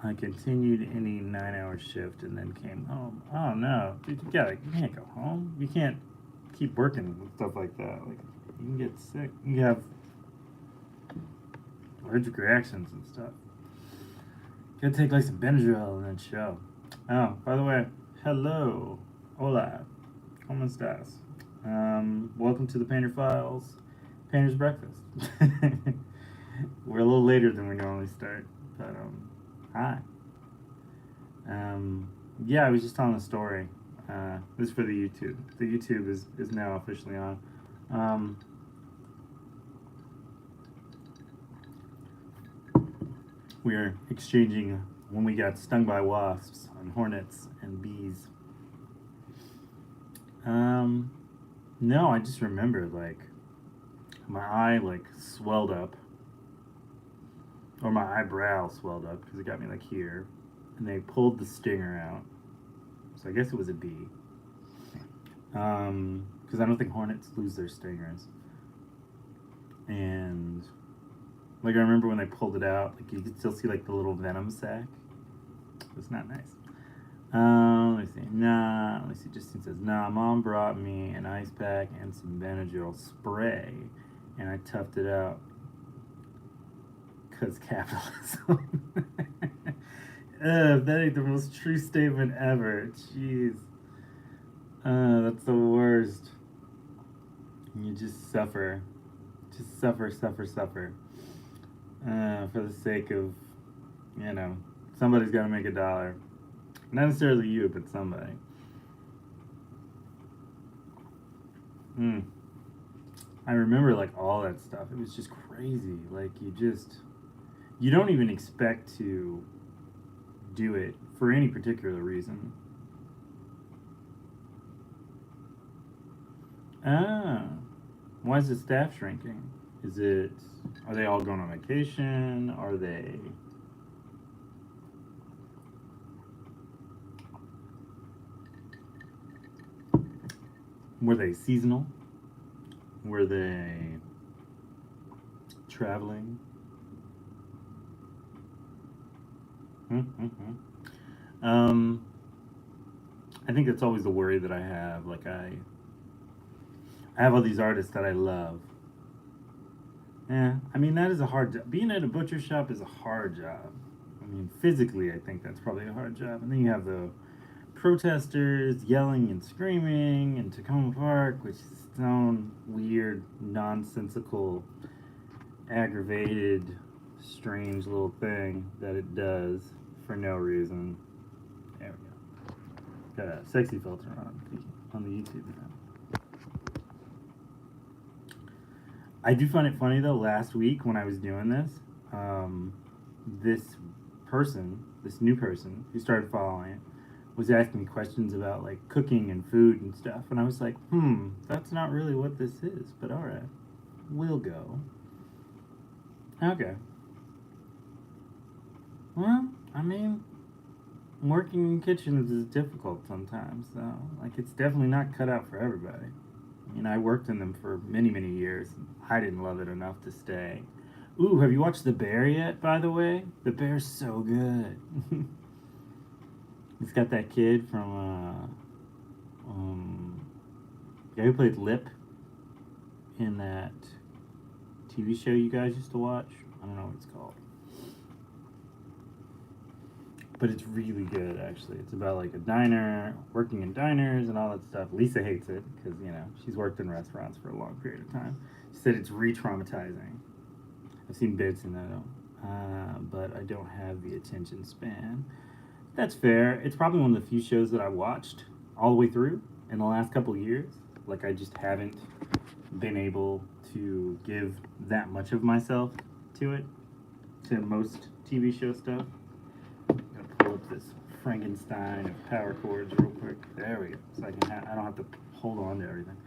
I continued any 9-hour shift and then came home. Oh no, dude, you can't go home. You can't keep working with stuff like that. Like, you can get sick. You have allergic reactions and stuff. Gotta take like some Benadryl and then show. Oh, by the way, hello, hola, ¿cómo estás? Welcome to the Painter Files, Painter's Breakfast. We're a little later than we normally start, but hi. Yeah, I was just telling a story. This is for the YouTube. The YouTube is now officially on. Um, we are exchanging when we got stung by wasps and hornets and bees. No, I just remember like my eye like swelled up, or my eyebrow swelled up because it got me like here, and they pulled the stinger out. So I guess it was a bee. Because I don't think hornets lose their stingers. And like I remember when they pulled it out, like you could still see like the little venom sac. It's not nice. Let me see. Let me see. Justine says, Mom brought me an ice pack and some Benadryl spray, and I toughed it out. Cause capitalism. That ain't the most true statement ever. Jeez. That's the worst. You just suffer. Just suffer. For the sake of, somebody's got to make $1. Not necessarily you, but somebody. I remember like all that stuff. It was just crazy. Like you don't even expect to do it for any particular reason. Ah, why is the staff shrinking? Are they all going on vacation? Were they seasonal? Were they traveling? I think that's always the worry that I have. Like I have all these artists that I love. Yeah, I mean that is a hard job. Being at a butcher shop is a hard job. I mean, physically, I think that's probably a hard job. And then you have the protesters yelling and screaming in Tacoma Park, which is its own weird, nonsensical, aggravated, strange little thing that it does for no reason. There we go. Got a sexy filter on the YouTube now. I do find it funny though. Last week when I was doing this, this new person who started following it, was asking me questions about like cooking and food and stuff, and I was like, that's not really what this is, but all right, we'll go. Okay. Well, I mean, working in kitchens is difficult sometimes, so like it's definitely not cut out for everybody. I mean, I worked in them for many, many years. And I didn't love it enough to stay. Ooh, have you watched The Bear yet, by the way? The Bear's so good. It's got that kid from, the guy who played Lip in that TV show you guys used to watch. I don't know what it's called. But it's really good, actually. It's about like a diner, working in diners and all that stuff. Lisa hates it because, she's worked in restaurants for a long period of time. She said it's re-traumatizing. I've seen bits in that, but I don't have the attention span. That's fair. It's probably one of the few shows that I watched all the way through in the last couple of years. Like, I just haven't been able to give that much of myself to it, to most TV show stuff. I'm gonna pull up this Frankenstein of power chords real quick. There we go. So I don't have to hold on to everything.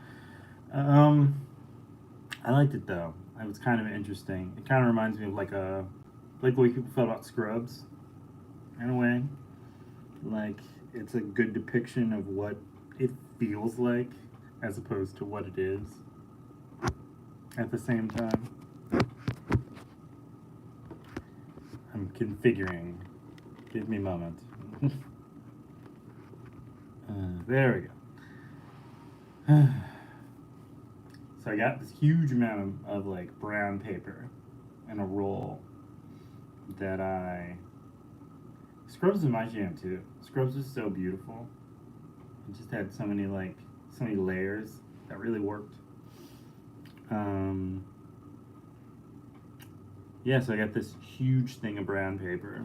I liked it though. It was kind of interesting. It kind of reminds me of like the way people felt about Scrubs, in a way. Like it's a good depiction of what it feels like, as opposed to what it is. At the same time, I'm configuring Give me a moment. There we go. So I got this huge amount of like brown paper in a roll that Scrubs is my jam too. Scrubs is so beautiful. It just had so many layers that really worked. Yeah, so I got this huge thing of brown paper,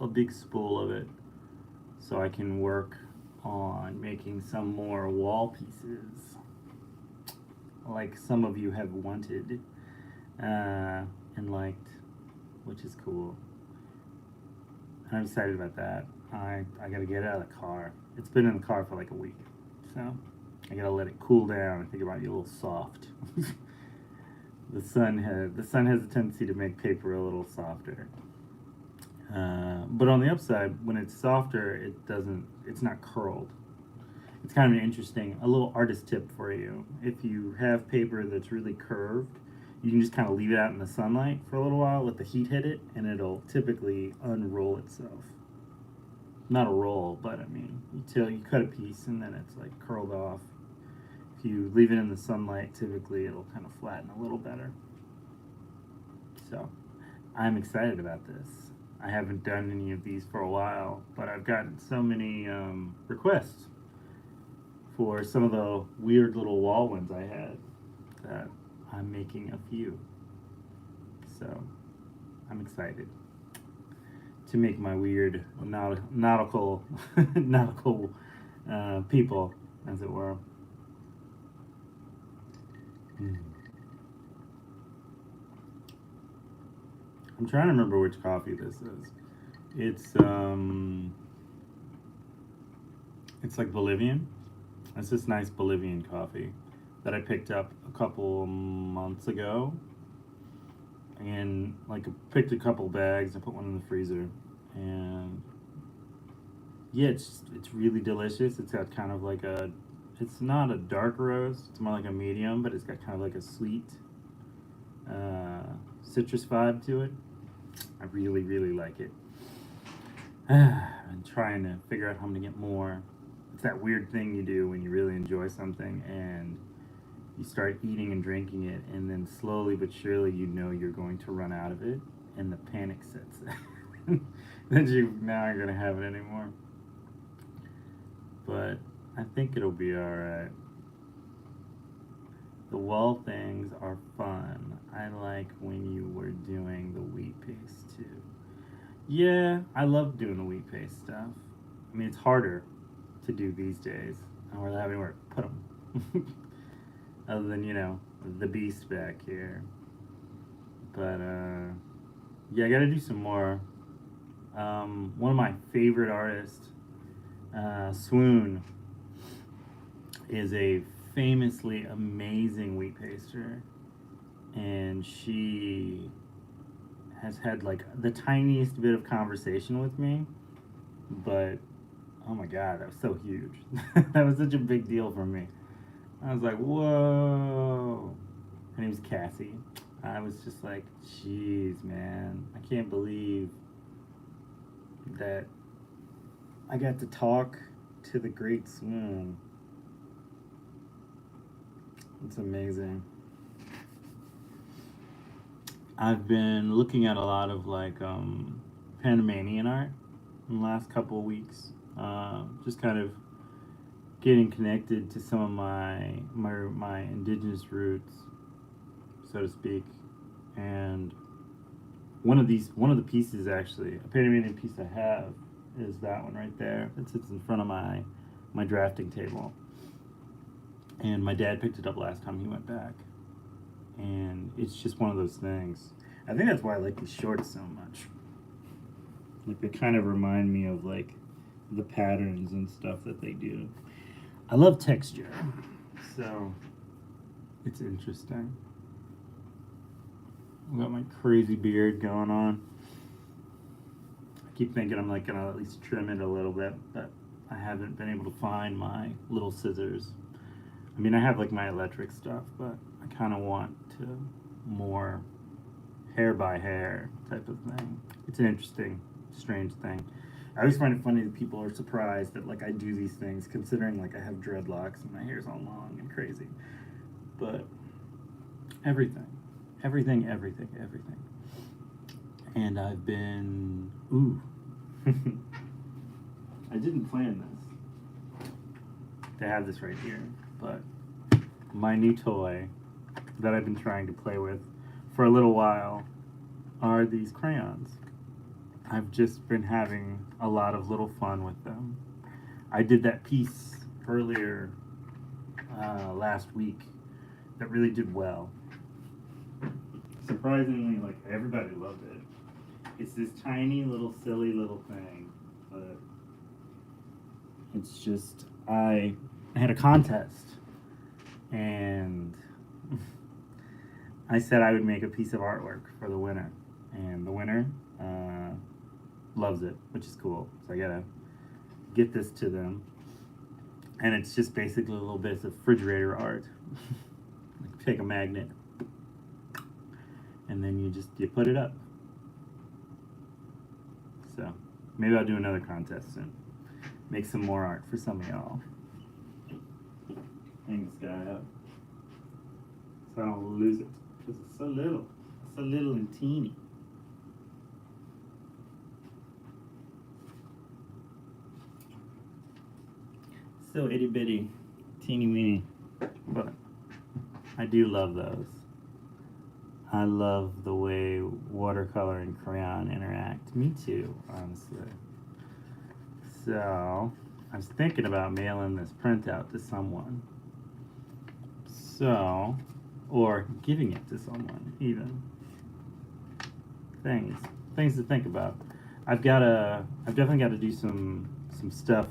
a big spool of it, so I can work on making some more wall pieces, like some of you have wanted and liked, which is cool. I'm excited about that. I gotta get it out of the car. It's been in the car for like a week, so I gotta let it cool down. I think it might be a little soft. The sun has a tendency to make paper a little softer. But on the upside, when it's softer, it's not curled. It's kind of a little artist tip for you. If you have paper that's really curved, you can just kind of leave it out in the sunlight for a little while, let the heat hit it, and it'll typically unroll itself. Not a roll, but I mean, you cut a piece and then it's like curled off. If you leave it in the sunlight, typically it'll kind of flatten a little better. So, I'm excited about this. I haven't done any of these for a while, but I've gotten so many requests for some of the weird little wall ones I had that I'm making a few. So, I'm excited to make my weird nautical people, as it were. I'm trying to remember which coffee this is. It's like Bolivian. It's this nice Bolivian coffee that I picked up a couple months ago, and like picked a couple bags. I put one in the freezer, and yeah, it's really delicious. It's got kind of like it's not a dark roast. It's more like a medium, but it's got kind of like a sweet citrus vibe to it. I really, really like it. I'm trying to figure out how I'm gonna get more. It's that weird thing you do when you really enjoy something and you start eating and drinking it, and then slowly but surely you know you're going to run out of it, and the panic sets in. Then you now aren't gonna have it anymore. But I think it'll be alright. The wall things are fun. I like when you were doing the wheat paste too. Yeah, I love doing the wheat paste stuff. I mean, it's harder to do these days. I don't really have anywhere to put them. Other than, the beast back here. But, yeah, I gotta do some more. One of my favorite artists, Swoon, is a famously amazing wheat paster, and she has had like the tiniest bit of conversation with me, but oh my god, that was so huge. That was such a big deal for me. I was like, whoa. Her name was Cassie. I was just like, jeez, man, I can't believe that I got to talk to the great Swoon. It's amazing. I've been looking at a lot of like Panamanian art in the last couple of weeks. Just kind of getting connected to some of my indigenous roots, so to speak. And one of the pieces, actually, a Panamanian piece I have, is that one right there. It sits in front of my drafting table. And my dad picked it up last time he went back. And it's just one of those things. I think that's why I like these shorts so much. Like, they kind of remind me of like the patterns and stuff that they do. I love texture, so it's interesting. I've got my crazy beard going on. I keep thinking I'm like gonna at least trim it a little bit, but I haven't been able to find my little scissors. I mean, I have like my electric stuff, but I kind of want to more hair by hair type of thing. It's an interesting strange thing. I always find it funny that people are surprised that like I do these things, considering like I have dreadlocks and my hair's all long and crazy. But everything, everything. And I've been I didn't plan this to have this right here, but my new toy that I've been trying to play with for a little while are these crayons. I've just been having a lot of little fun with them. I did that piece earlier last week that really did well. Surprisingly, like everybody loved it. It's this tiny little silly little thing, but it's just I had a contest and I said I would make a piece of artwork for the winner, and the winner loves it, which is cool. So I gotta get this to them, and it's just basically a little bit of refrigerator art. Like take a magnet, and then you put it up. So maybe I'll do another contest soon. Make some more art for some of y'all. Hang this guy up so I don't lose it because it's so little. It's so little and teeny. So itty bitty, teeny weeny, but I do love those. I love the way watercolor and crayon interact. Me too, honestly. So I was thinking about mailing this printout to someone. So, or giving it to someone, even. Things to think about. I've definitely got to do some stuff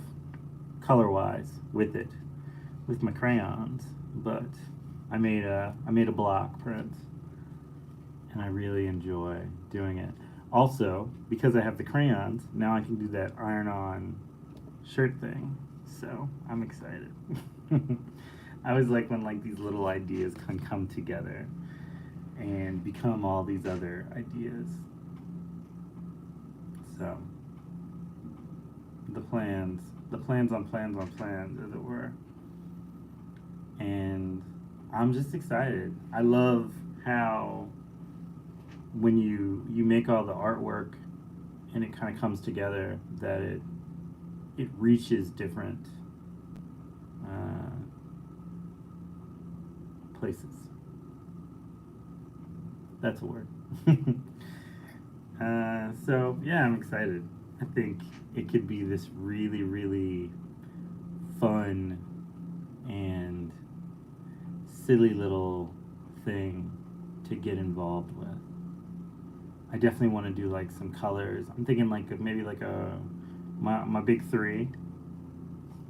color-wise with it, with my crayons. But I made a block print, and I really enjoy doing it. Also, because I have the crayons, now I can do that iron-on shirt thing. So I'm excited. I always like when like these little ideas can come together and become all these other ideas. So the plans on plans, as it were. And I'm just excited. I love how when you make all the artwork and it kind of comes together, that it reaches different places. That's a word. So yeah, I'm excited. I think it could be this really, really fun and silly little thing to get involved with. I definitely want to do like some colors. I'm thinking like maybe like my big three,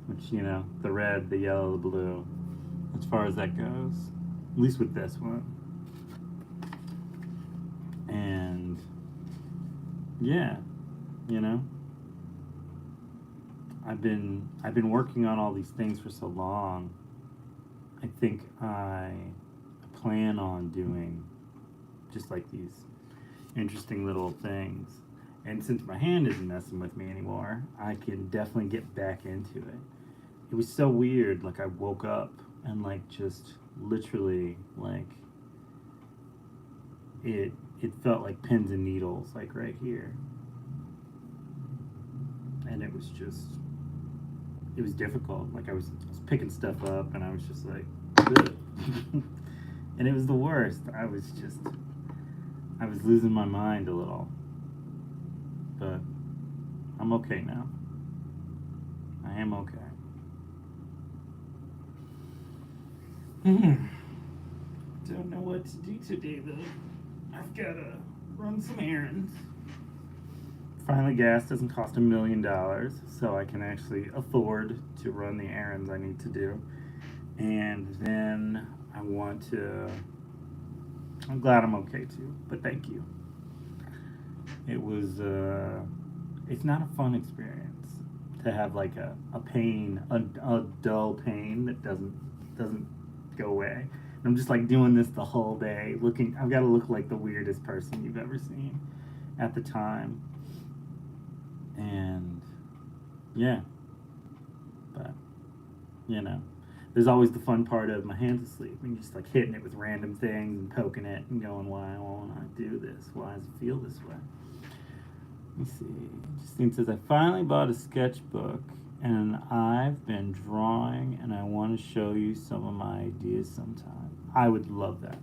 which the red, the yellow, the blue. As far as that goes, at least with this one. And yeah, I've been working on all these things for so long. I think I plan on doing just like these interesting little things. And since my hand isn't messing with me anymore, I can definitely get back into it. It was so weird. Like I woke up and like just literally like it felt like pins and needles like right here. And it was difficult. Like I was picking stuff up and I was just like and it was the worst. I was losing my mind a little. But I'm okay now. I am okay. Don't know what to do today though. I've gotta run some errands. Finally, gas doesn't cost $1 million, so I can actually afford to run the errands I need to do. And then I'm glad I'm okay too, but thank you. It was, it's not a fun experience to have like a pain, a dull pain that doesn't go away. And I'm just like doing this the whole day, I've got to look like the weirdest person you've ever seen at the time. And yeah, but you know, there's always the fun part of my hands asleep and just like hitting it with random things and poking it and going, why won't I do this? Why does it feel this way? Let me see. Justine says, I finally bought a sketchbook and I've been drawing and I want to show you some of my ideas sometime. I would love that.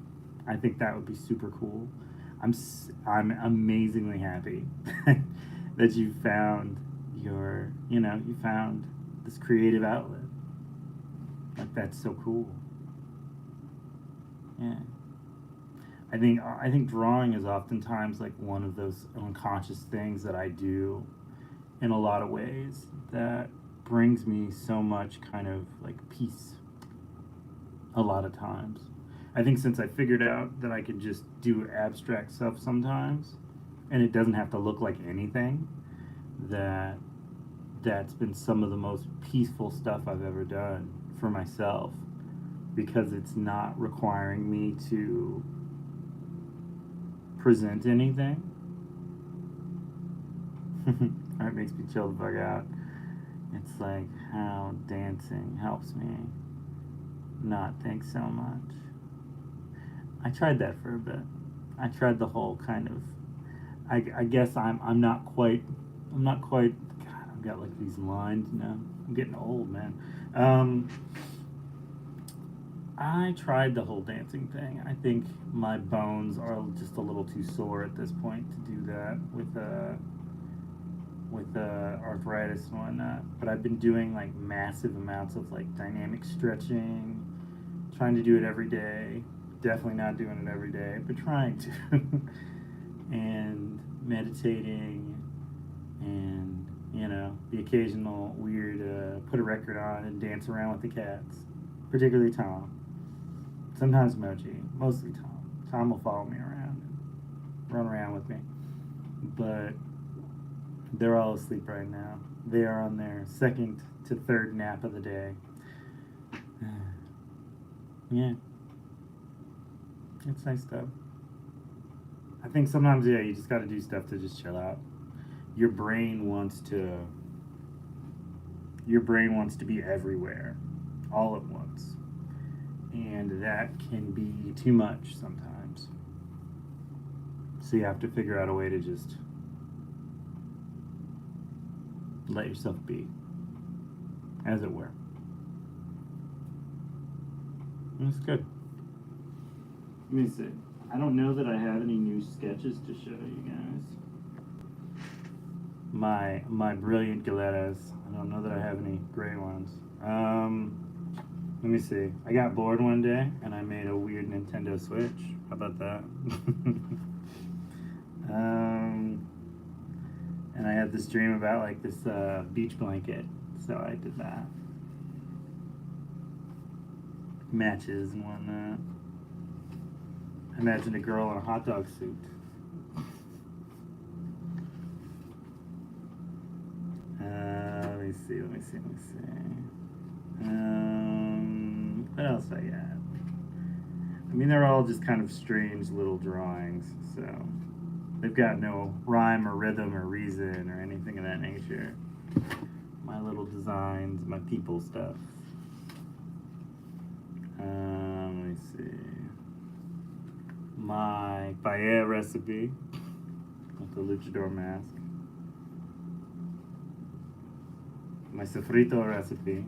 I think that would be super cool. I'm amazingly happy that you found you found this creative outlet. Like that's so cool. Yeah. I think drawing is oftentimes like one of those unconscious things that I do in a lot of ways that brings me so much kind of like peace a lot of times. I think since I figured out that I could just do abstract stuff sometimes and it doesn't have to look like anything, that that's been some of the most peaceful stuff I've ever done for myself because it's not requiring me to present anything. Art makes me chill the bug out. It's like how dancing helps me not think so much. I tried that for a bit. I tried the whole kind of. I guess I'm not quite. I'm not quite. God, I've got like these lines now. I'm getting old, man. I tried the whole dancing thing. I think my bones are just a little too sore at this point to do that with arthritis and whatnot. But I've been doing like massive amounts of like dynamic stretching, trying to do it every day. Definitely not doing it every day, but trying to. And meditating, and the occasional weird put a record on and dance around with the cats, particularly Tom. Sometimes Mochi, mostly Tom. Tom will follow me around and run around with me, but they're all asleep right now. They are on their second to third nap of the day. Yeah, it's nice stuff. I think sometimes, yeah, you just got to do stuff to just chill out. Your brain wants to. Your brain wants to be everywhere, all at once, and that can be too much sometimes. So you have to figure out a way to just let yourself be, as it were. And it's good. Let me see. I don't know that I have any new sketches to show you guys. My brilliant galetas. I don't know that I have any gray ones. Let me see. I got bored one day and I made a weird Nintendo Switch. How about that? And I had this dream about like this beach blanket, so I did that. Matches and whatnot. I imagined a girl in a hot dog suit. Let me see. What else I got? I mean, they're all just kind of strange little drawings, so they've got no rhyme or rhythm or reason or anything of that nature. My little designs, my people stuff. Let me see. My paella recipe with the luchador mask. My sofrito recipe.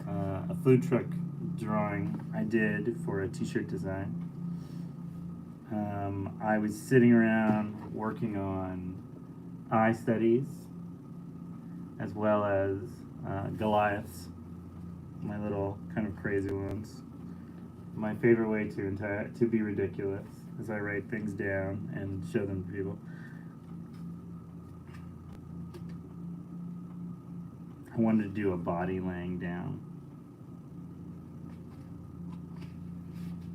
A food truck drawing I did for a t-shirt design. I was sitting around working on eye studies as well as Goliaths, my little kind of crazy ones. My favorite way to be ridiculous is I write things down and show them to people. I wanted to do a body laying down.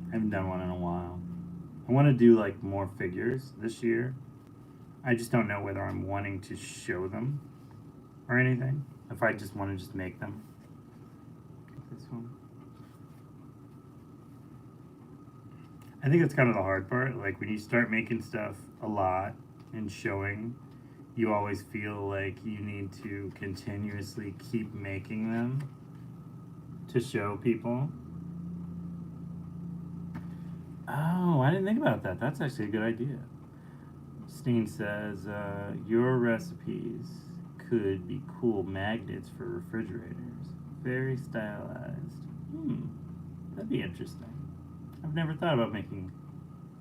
I haven't done one in a while. I want to do like more figures this year. I just don't know whether I'm wanting to show them or anything. If I just want to just make them. This one. I think that's kind of the hard part. Like when you start making stuff a lot and showing you always feel like you need to continuously keep making them to show people. Oh, I didn't think about that. That's actually a good idea. Steen says, your recipes could be cool magnets for refrigerators. Very stylized. That'd be interesting. I've never thought about making.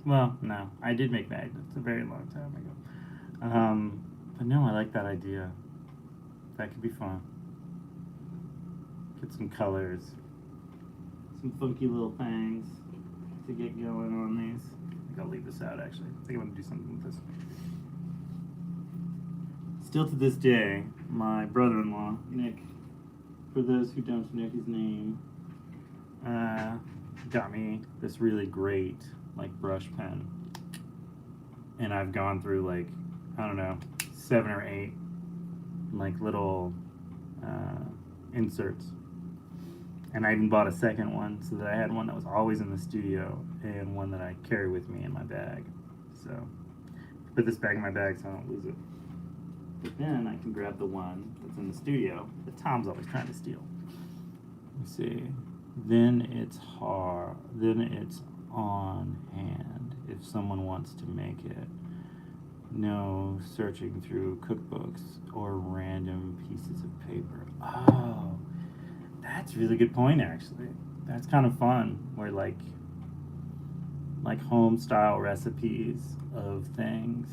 Well, no, I did make magnets a very long time ago. But no, I like that idea. That could be fun. Get some colors, some funky little things to get going on these. I think I'll leave this out actually. I think I want to do something with this. Still to this day, my brother-in-law, Nick, for those who don't know his name, got me this really great like brush pen. And I've gone through like, I don't know, 7 or 8 like little inserts. And I even bought a second one so that I had one that was always in the studio and one that I carry with me in my bag. So put this back in my bag so I don't lose it. But then I can grab the one that's in the studio that Tom's always trying to steal. Let's see. Then it's hard. Then it's on hand if someone wants to make it. No searching through cookbooks or random pieces of paper. Oh, that's a really good point actually. That's kind of fun where like home style recipes of things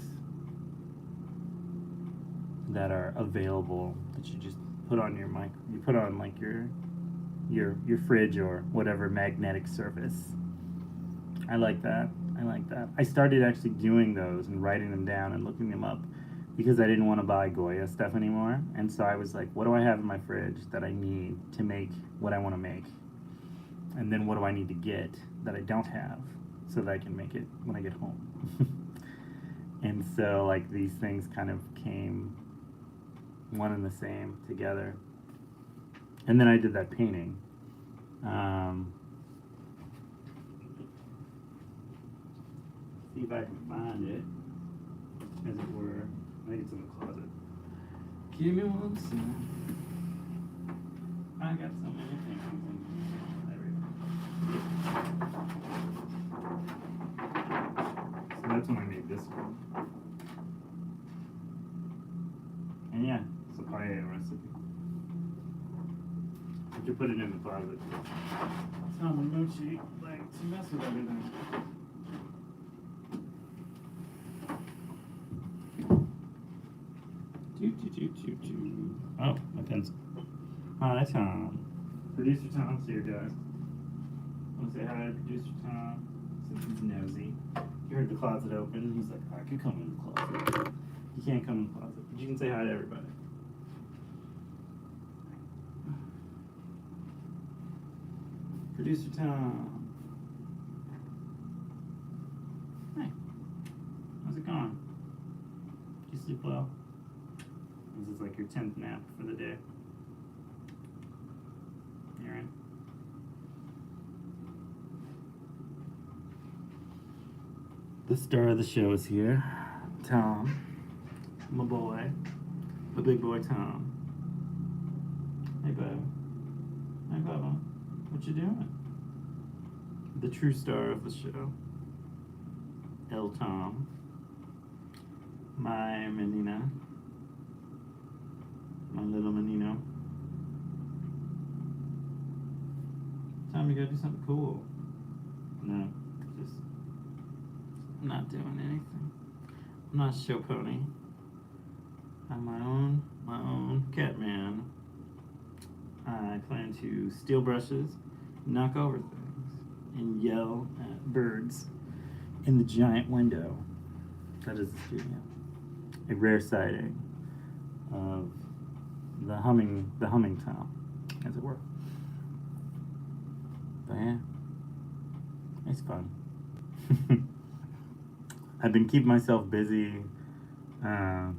that are available that you just put on your mic, you put on like your fridge or whatever magnetic surface. I like that. I like that. I started actually doing those and writing them down and looking them up because I didn't want to buy Goya stuff anymore. And so I was like, what do I have in my fridge that I need to make what I want to make? And then what do I need to get that I don't have so that I can make it when I get home? And so like these things kind of came one and the same together. And then I did that painting. See if I can find it, as it were. I think it's in the closet. Give me one second. I got so many things in here. So that's when I made this one. And yeah, it's a paella recipe. You can put it in the closet. Tell Mochi like to mess with everything. Oh, my pen's. Hi, Tom. Producer Tom's here, guys. Want to say hi to Producer Tom since he's nosy. He heard the closet open. He's like, I could come in the closet. He can't come in the closet, but you can say hi to everybody. Producer Tom. Hey. How's it going? Did you sleep well? This is like your 10th nap for the day. You right? The star of the show is here. Tom. My boy. The big boy Tom. Hey, bub. Hey, Bubba. What you doing? The true star of the show. El Tom. My Menina. My little Menino. Tom, you gotta do something cool. No, just I'm not doing anything. I'm not a show pony. I'm my own cat man. I plan to steal brushes, knock over things, and yell at birds in the giant window. That is the studio. A rare sighting of the humming Tom, as it were. But yeah, it's fun. I've been keeping myself busy a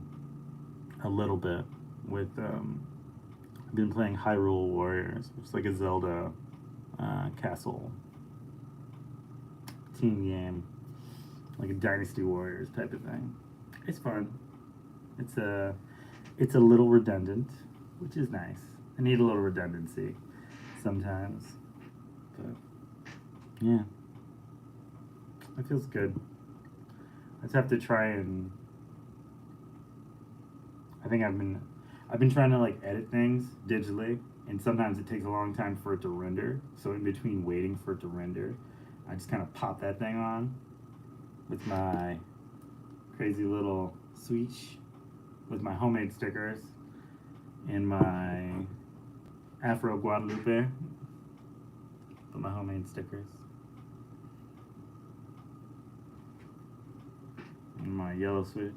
little bit with I've been playing Hyrule Warriors, which is like a Zelda castle team game, like a Dynasty Warriors type of thing. It's fun. It's a little redundant, which is nice. I need a little redundancy sometimes. But yeah, it feels good. I just have to try and I think I've been trying to like edit things digitally, and sometimes it takes a long time for it to render. So in between waiting for it to render, I just kind of pop that thing on with my crazy little switch with my homemade stickers and my Afro Guadalupe, but my homemade stickers and my yellow switch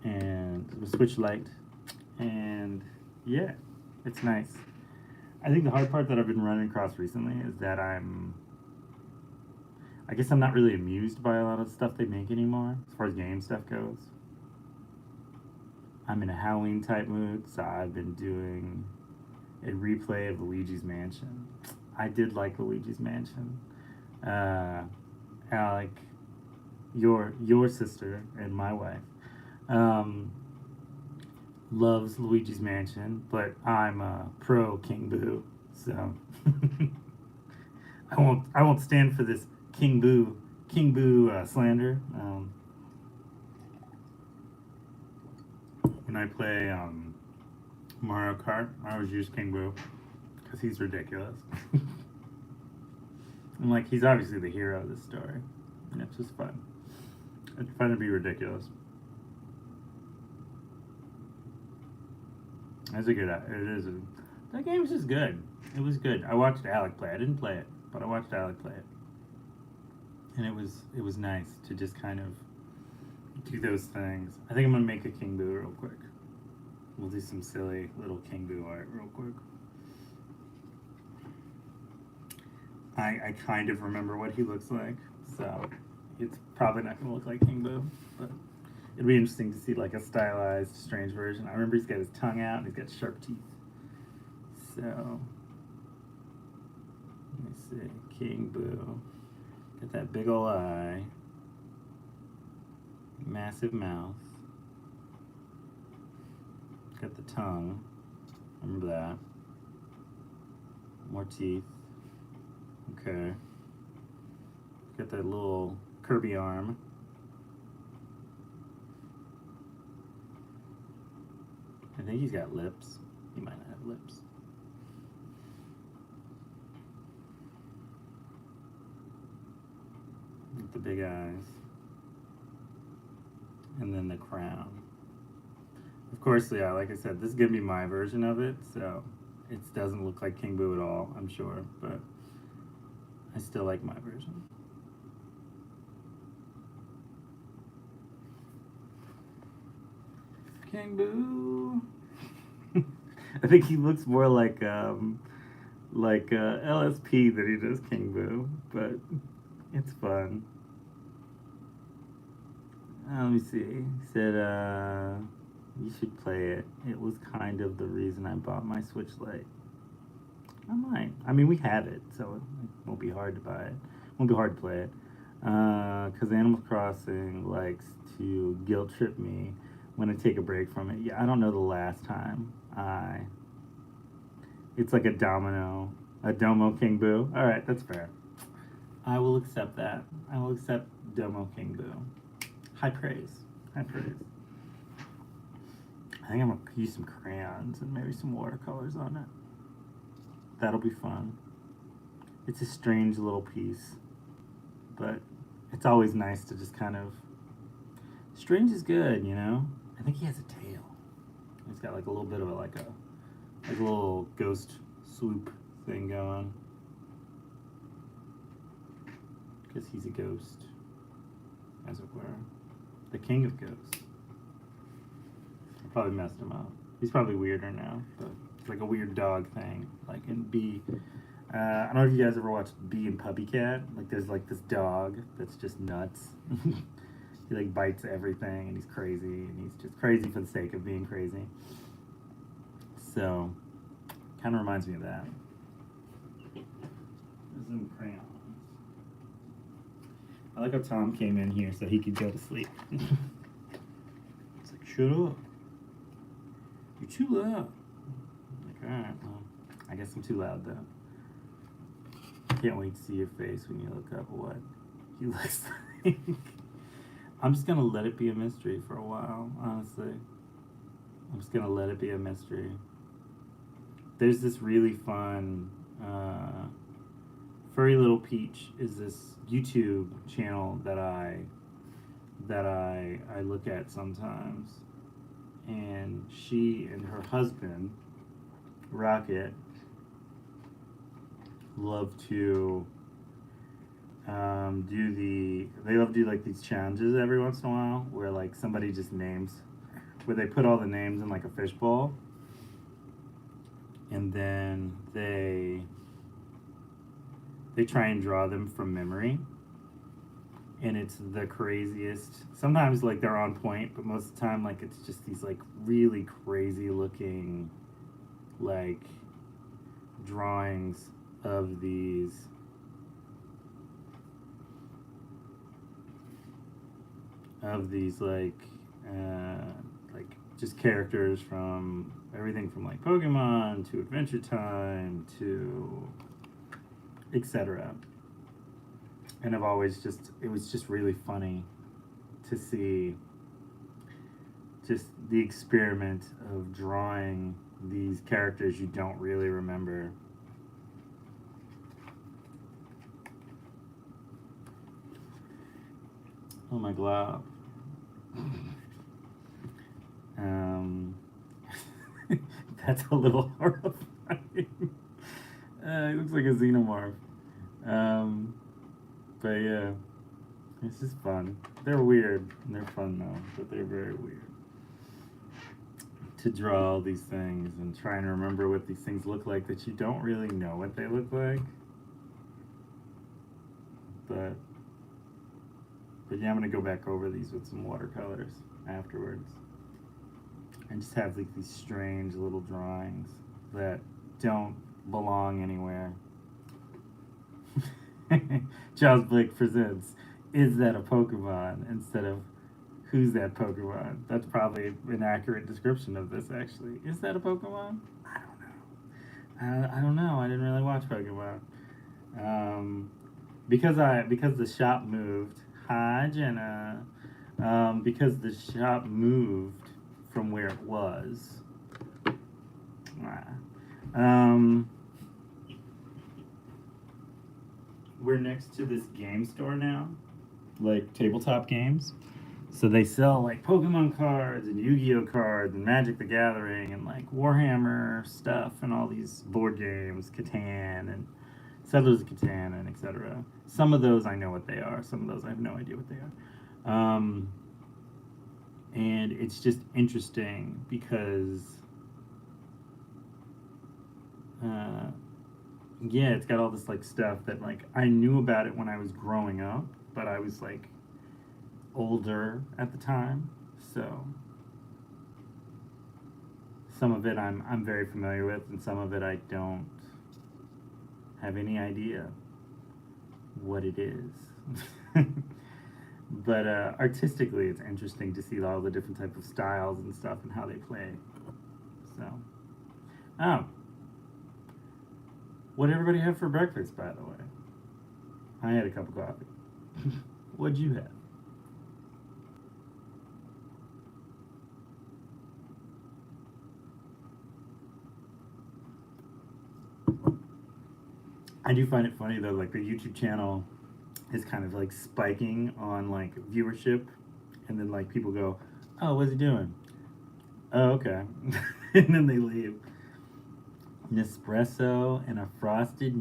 and the switch light, and yeah, it's nice. I think the hard part that I've been running across recently is that I guess I'm not really amused by a lot of the stuff they make anymore as far as game stuff goes. I'm in a Halloween type mood, so I've been doing a replay of Luigi's Mansion. I did like Luigi's Mansion. Alec, your sister and my wife, um, loves Luigi's Mansion, but I'm a pro King Boo, so I won't stand for this King Boo slander. When I play Mario Kart, I always use King Boo because he's ridiculous. And like he's obviously the hero of this story, and it's just fun. It's fun to be ridiculous. It's a good. It is. That game was just good. It was good. I watched Alec play. I didn't play it, but I watched Alec play it, and it was nice to just kind of do those things. I think I'm gonna make a King Boo real quick. We'll do some silly little King Boo art real quick. I kind of remember what he looks like, so it's probably not gonna look like King Boo, but it'll be interesting to see like a stylized, strange version. I remember he's got his tongue out and he's got sharp teeth. So let me see, King Boo. Got that big ol' eye, massive mouth. Got the tongue. Remember that. More teeth. Okay. Got that little Kirby arm. I think he's got lips. He might not have lips. With the big eyes. And then the crown. Of course, yeah, like I said, this is going to be my version of it, so it doesn't look like King Boo at all, I'm sure, but I still like my version. King Boo. I think he looks more like LSP than he does King Boo, but it's fun. Let me see. He said, you should play it. It was kind of the reason I bought my Switch Lite. I might. I mean, we have it, so it won't be hard to buy it. Won't be hard to play it. Because Animal Crossing likes to guilt trip me when I take a break from it. Yeah, I don't know the last time It's like a Domo King Boo. All right, that's fair. I will accept that. I will accept Domo King Boo. High praise. High praise. I think I'm gonna use some crayons and maybe some watercolors on it. That'll be fun. It's a strange little piece, but it's always nice to just kind of. Strange is good, you know. I think he has a tail. He's got like a little bit of like a little ghost swoop thing going, because he's a ghost, as it were, the king of ghosts. I probably messed him up. He's probably weirder now, but it's like a weird dog thing, like in B. I don't know if you guys ever watched Bee and Puppy Cat. Like, there's like this dog that's just nuts. He like bites everything, and he's crazy, and he's just crazy for the sake of being crazy. So, kind of reminds me of that. There's some crayons. I like how Tom came in here so he could go to sleep. shut up. You're too loud. Like, alright, well, I guess I'm too loud though. Can't wait to see your face when you look up what he looks like. I'm just gonna let it be a mystery for a while, honestly. I'm just gonna let it be a mystery. There's this really fun Furry Little Peach is this YouTube channel that I look at sometimes, and she and her husband Rocket love to they love to do like these challenges every once in a while where like somebody just names, where they put all the names in like a fishbowl, and then they try and draw them from memory, and it's the craziest. Sometimes like they're on point, but most of the time like it's just these like really crazy looking like drawings of these like just characters from everything from like Pokemon to Adventure Time to etc. And it was just really funny to see just the experiment of drawing these characters you don't really remember. Oh my glob. That's a little horrifying. It looks like a xenomorph. But yeah, it's just fun. They're weird. They're fun though, but they're very weird. To draw all these things and try and remember what these things look like that you don't really know what they look like. But yeah, I'm gonna go back over these with some watercolors afterwards. And just have like these strange little drawings that don't belong anywhere. Charles Blake presents, is that a Pokemon? Instead of, who's that Pokemon? That's probably an accurate description of this, actually. Is that a Pokemon? I don't know. I don't know. I didn't really watch Pokemon. Because the shop moved. Hi, Jenna. Because the shop moved from where it was. We're next to this game store now, like tabletop games. So they sell like Pokemon cards and Yu-Gi-Oh cards and Magic the Gathering and like Warhammer stuff and all these board games, Catan and Settlers of Catan and etc. Some of those I know what they are. Some of those I have no idea what they are. And it's just interesting because yeah, it's got all this like stuff that like I knew about it when I was growing up, but I was like older at the time, so some of it I'm very familiar with, and some of it I don't have any idea what it is. But artistically, it's interesting to see all the different types of styles and stuff and how they play. So, oh, what did everybody have for breakfast, by the way? I had a cup of coffee. What'd you have? I do find it funny though, like the YouTube channel is kind of like spiking on like viewership, and then like people go, "Oh, what's he doing? Oh, okay," and then they leave. Nespresso and a frosted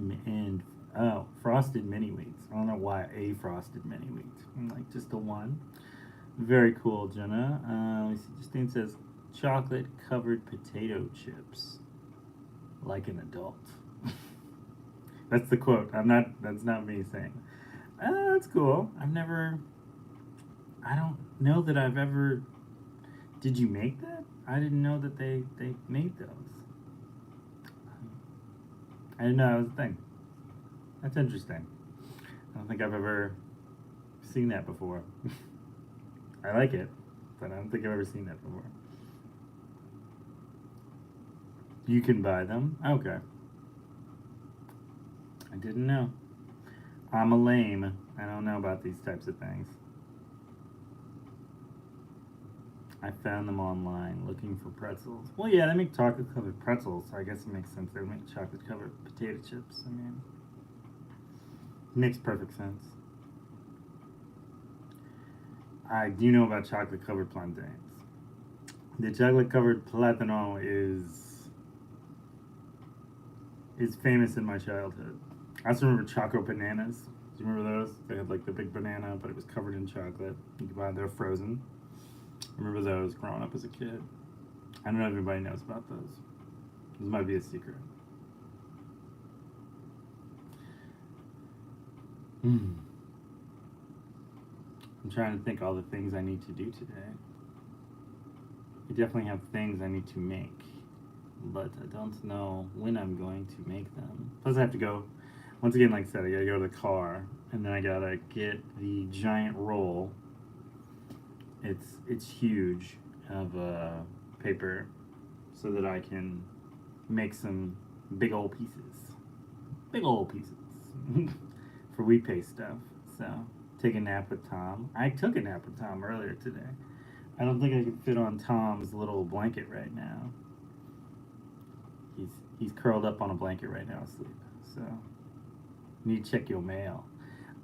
frosted mini wheats. I don't know why a frosted mini wheat. Like just the one. Very cool, Jenna. Let me see. Justine says chocolate covered potato chips, like an adult. That's the quote. That's not me saying. That's cool. I don't know that I've ever. Did you make that? I didn't know that they made those. I didn't know that was a thing. That's interesting. I don't think I've ever seen that before. I like it. but I don't think I've ever seen that before. You can buy them? Okay. I didn't know. I'm a lame. I don't know about these types of things. I found them online looking for pretzels. Well, yeah, they make chocolate covered pretzels, so I guess it makes sense they would make chocolate covered potato chips. I mean, it makes perfect sense. I do know about chocolate covered plantains. The chocolate covered platano is famous in my childhood. I also remember choco bananas. Do you remember those? They had like the big banana, but it was covered in chocolate. You could buy they're frozen. I remember those growing up as a kid. I don't know if everybody knows about those. This might be a secret. I'm trying to think all the things I need to do today. I definitely have things I need to make, but I don't know when I'm going to make them. Plus, I have to go. Once again, like I said, I gotta go to the car, and then I gotta get the giant roll. It's huge of paper, so that I can make some big old pieces for wheat paste stuff. So take a nap with Tom. I took a nap with Tom earlier today. I don't think I can fit on Tom's little blanket right now. He's curled up on a blanket right now asleep. So you need to check your mail.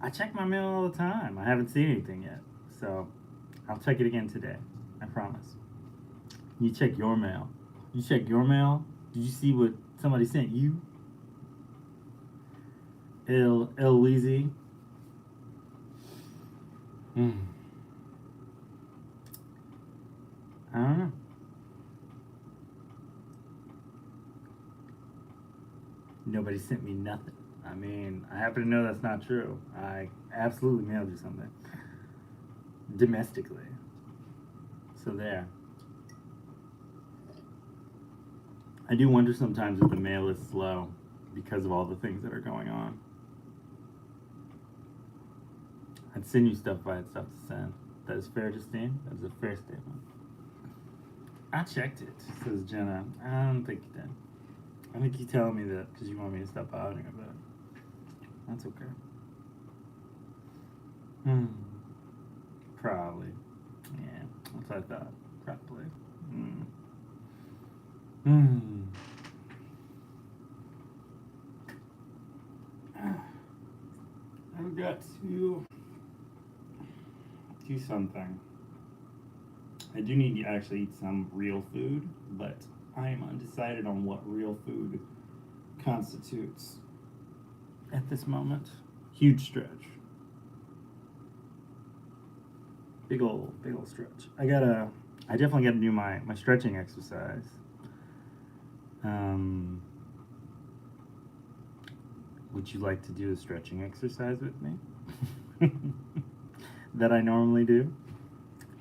I check my mail all the time. I haven't seen anything yet. So I'll check it again today. I promise. You check your mail. You check your mail? Did you see what somebody sent you? El Weezy. I don't know. Nobody sent me nothing. I mean, I happen to know that's not true. I absolutely mailed you something. Domestically. So there. I do wonder sometimes if the mail is slow because of all the things that are going on. I'd send you stuff if I had stuff to send. That is fair, Justine? That is a fair statement. I checked it, says Jenna. I don't think you did. I think you telling me that because you want me to stop bothering about it. That's okay. Probably. Yeah, that's what I thought. Probably. I've got to do something. I do need to actually eat some real food, but I am undecided on what real food constitutes at this moment. Huge stretch. Big old stretch. I definitely gotta do my stretching exercise. Would you like to do a stretching exercise with me? That I normally do?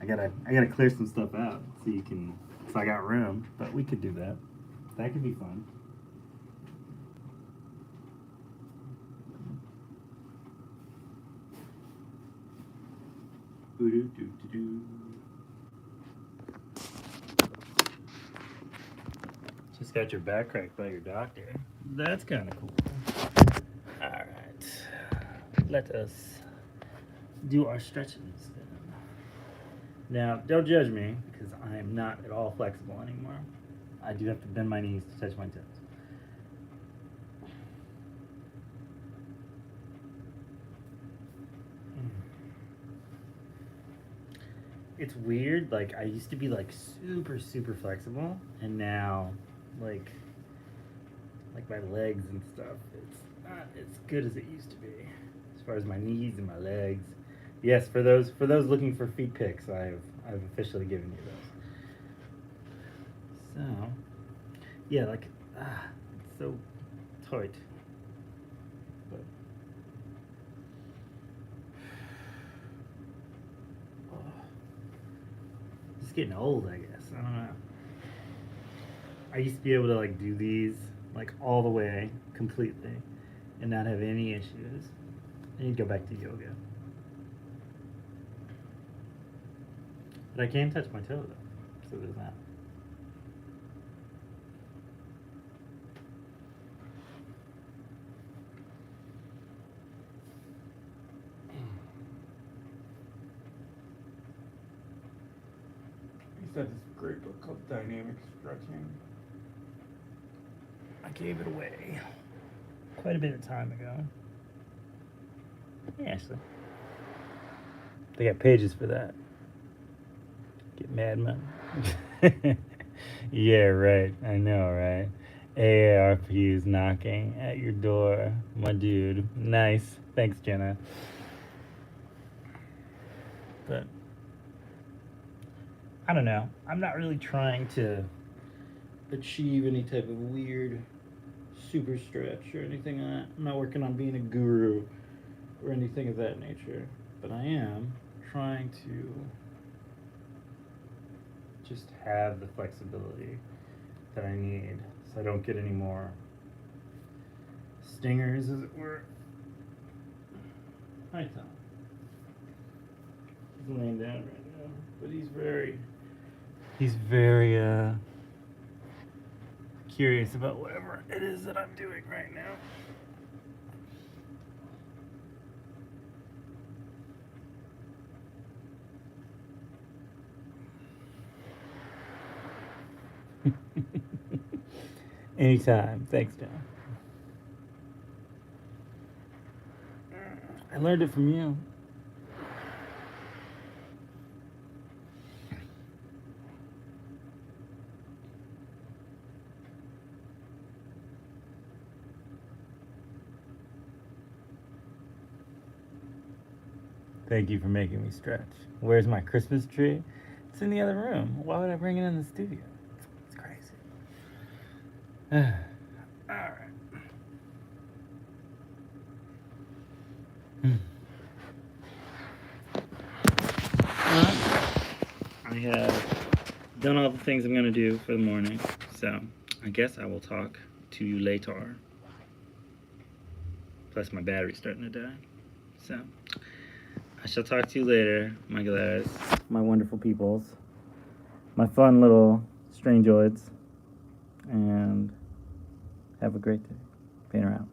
I gotta clear some stuff out so you can, if I got room, but we could do that. That could be fun. Just got your back cracked by your doctor. That's kind of cool. All right, let us do our stretches then. Now, don't judge me because I am not at all flexible anymore. I do have to bend my knees to touch my toes. It's weird. Like I used to be like super flexible, and now like my legs and stuff. It's not as good as it used to be, as far as my knees and my legs. Yes, for those looking for feet pics, I've officially given you those. So, yeah, like it's so tight. But just getting old, I guess. I don't know. I used to be able to like do these like all the way completely and not have any issues. I need to go back to yoga. But I can touch my toe though, so there's that. He said this great book called Dynamic Stretching. I gave it away quite a bit of time ago. Yeah, actually. They got pages for that. Get mad, man. Yeah, right. I know, right? AARP is knocking at your door, my dude. Nice. Thanks, Jenna. But I don't know. I'm not really trying to achieve any type of weird super stretch or anything like that. I'm not working on being a guru or anything of that nature. But I am trying to just have the flexibility that I need so I don't get any more stingers, as it were. Hi, Tom. He's laying down right now, but he's very curious about whatever it is that I'm doing right now. Anytime. Thanks, John. I learned it from you. Thank you for making me stretch. Where's my Christmas tree? It's in the other room. Why would I bring it in the studio? It's crazy. Alright. I have done all the things I'm going to do for the morning, so I guess I will talk to you later. Plus, my battery's starting to die. So, I shall talk to you later, my glares, my wonderful peoples, my fun little strangeoids, and have a great day. Painter out.